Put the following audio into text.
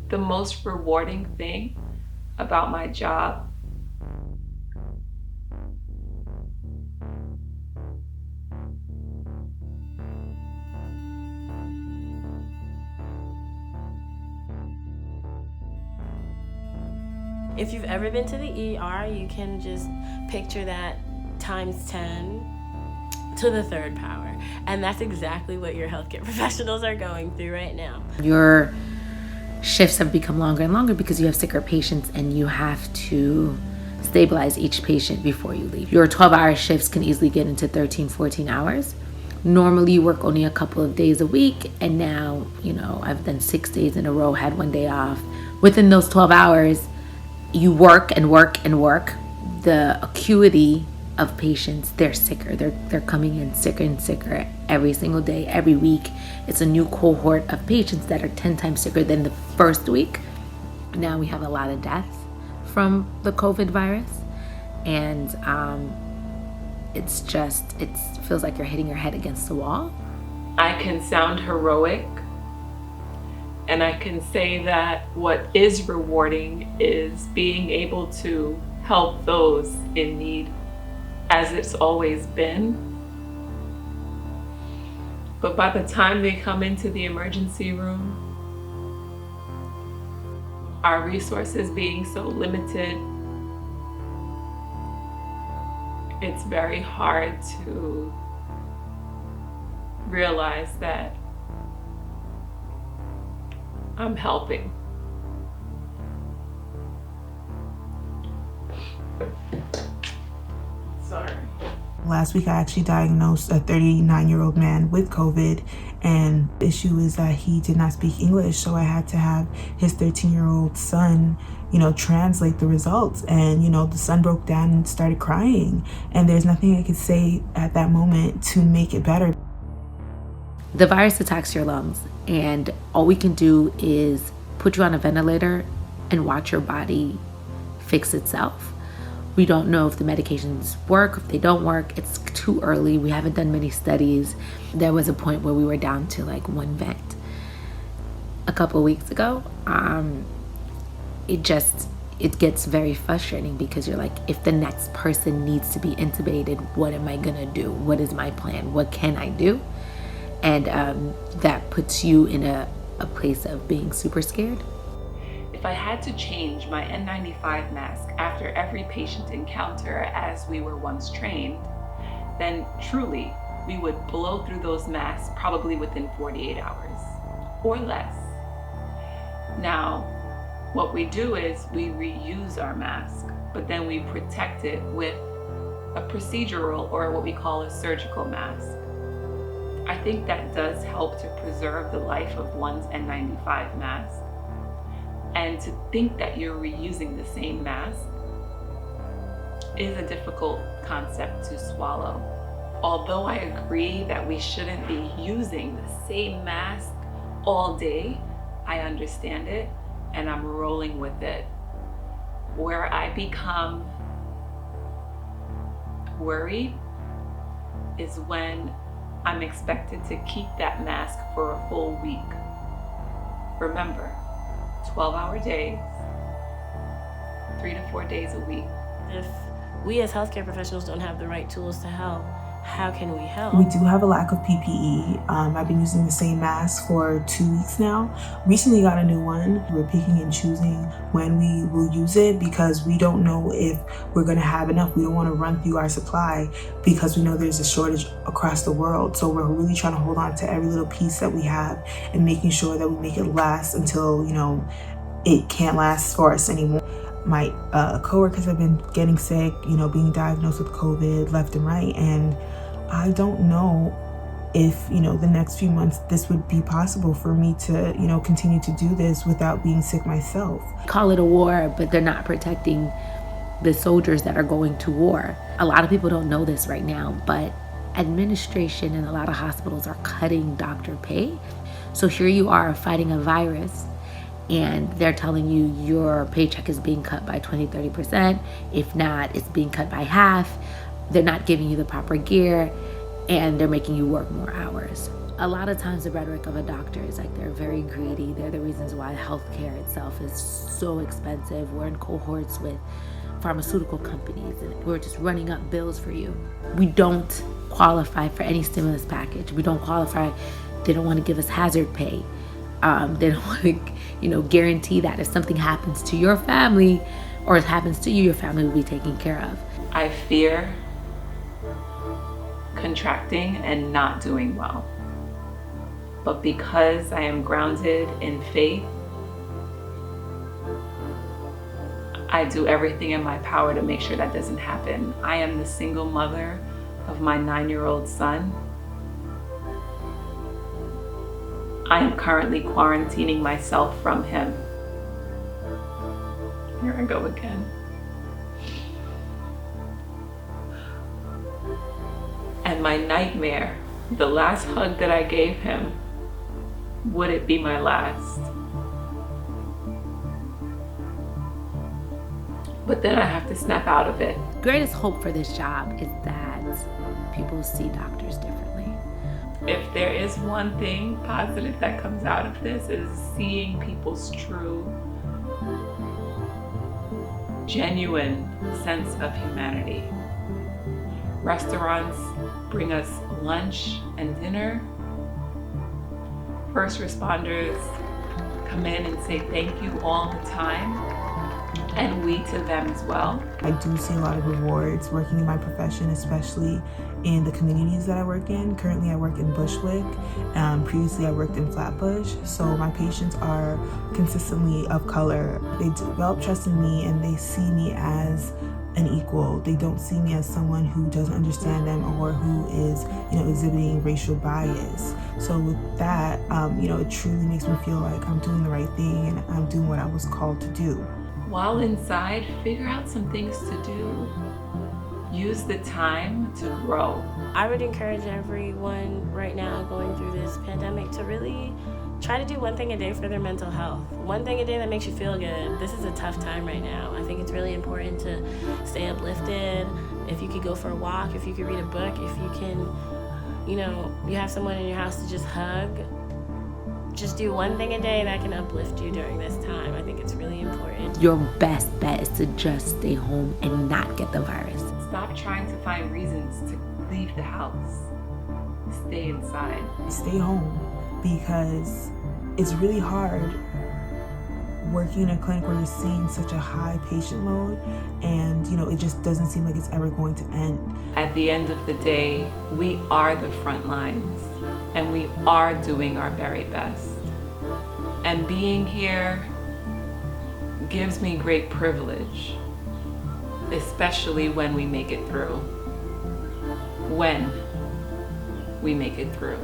The most rewarding thing about my job If you've ever been to the ER, you can just picture that times 10 to the third power. And that's exactly what your healthcare professionals are going through right now. Your shifts have become longer and longer because you have sicker patients and you have to stabilize each patient before you leave. Your 12-hour shifts can easily get into 13, 14 hours. Normally you work only a couple of days a week, and now, I've done 6 days in a row, had 1 day off. Within those 12 hours, you work and work and work. The acuity of patients, they're sicker. They're coming in sicker and sicker every single day, every week. It's a new cohort of patients that are 10 times sicker than the first week. Now we have a lot of deaths from the COVID virus. And it feels like you're hitting your head against the wall. I can sound heroic, and I can say that what is rewarding is being able to help those in need, as it's always been. But by the time they come into the emergency room, our resources being so limited, it's very hard to realize that I'm helping. Sorry. Last week I actually diagnosed a 39-year-old man with COVID, and the issue is that he did not speak English, so I had to have his 13-year-old son translate the results. And the son broke down and started crying, and there's nothing I could say at that moment to make it better. The virus attacks your lungs, and all we can do is put you on a ventilator and watch your body fix itself. We don't know if the medications work, if they don't work. It's too early. We haven't done many studies. There was a point where we were down to like one vent a couple of weeks ago. It gets very frustrating because you're like, if the next person needs to be intubated, what am I gonna do? What is my plan? What can I do? And that puts you in a place of being super scared. If I had to change my N95 mask after every patient encounter as we were once trained, then truly we would blow through those masks probably within 48 hours or less. Now, what we do is we reuse our mask, but then we protect it with a procedural or what we call a surgical mask. I think that does help to preserve the life of one's N95 mask. And to think that you're reusing the same mask is a difficult concept to swallow. Although I agree that we shouldn't be using the same mask all day, I understand it and I'm rolling with it. Where I become worried is when I'm expected to keep that mask for a full week. Remember, 12-hour days, 3 to 4 days a week. If we as healthcare professionals don't have the right tools to help, how can we help? We do have a lack of PPE. I've been using the same mask for 2 weeks now. Recently got a new one. We're picking and choosing when we will use it because we don't know if we're going to have enough. We don't want to run through our supply because we know there's a shortage across the world. So we're really trying to hold on to every little piece that we have and making sure that we make it last until, it can't last for us anymore. My coworkers have been getting sick, being diagnosed with COVID left and right. And I don't know if, the next few months this would be possible for me to, continue to do this without being sick myself. Call it a war, but they're not protecting the soldiers that are going to war. A lot of people don't know this right now, but administration and a lot of hospitals are cutting doctor pay. So here you are fighting a virus, and they're telling you your paycheck is being cut by 20-30%. If not, it's being cut by half. They're not giving you the proper gear. and they're making you work more hours. A lot of times the rhetoric of a doctor is like they're very greedy. They're the reasons why healthcare itself is so expensive. We're in cohorts with pharmaceutical companies and we're just running up bills for you. We don't qualify for any stimulus package. We don't qualify. They don't want to give us hazard pay. They don't want to, guarantee that if something happens to your family or it happens to you, your family will be taken care of. I fear contracting and not doing well. But because I am grounded in faith, I do everything in my power to make sure that doesn't happen. I am the single mother of my 9-year-old son. I am currently quarantining myself from him. Here I go again. And my nightmare, the last hug that I gave him, would it be my last? But then I have to snap out of it. Greatest hope for this job is that people see doctors differently. If there is one thing positive that comes out of this, is seeing people's true, genuine sense of humanity. Restaurants bring us lunch and dinner. First responders come in and say thank you all the time, and we to them as well. I do see a lot of rewards working in my profession, especially in the communities that I work in. Currently I work in Bushwick. Previously I worked in Flatbush. So my patients are consistently of color. They develop trust in me and they see me as an equal. They don't see me as someone who doesn't understand them or who is, exhibiting racial bias. So with that, it truly makes me feel like I'm doing the right thing and I'm doing what I was called to do. While inside, figure out some things to do. Use the time to grow. I would encourage everyone right now going through this pandemic to really try to do one thing a day for their mental health. One thing a day that makes you feel good. This is a tough time right now. I think it's really important to stay uplifted. If you could go for a walk, if you could read a book, if you can, you have someone in your house to just hug. Just do one thing a day that can uplift you during this time. I think it's really important. Your best bet is to just stay home and not get the virus. Stop trying to find reasons to leave the house. Stay inside. Stay home, because it's really hard working in a clinic where you're seeing such a high patient load and it just doesn't seem like it's ever going to end. At the end of the day, we are the front lines and we are doing our very best. And being here gives me great privilege, especially when we make it through. When we make it through.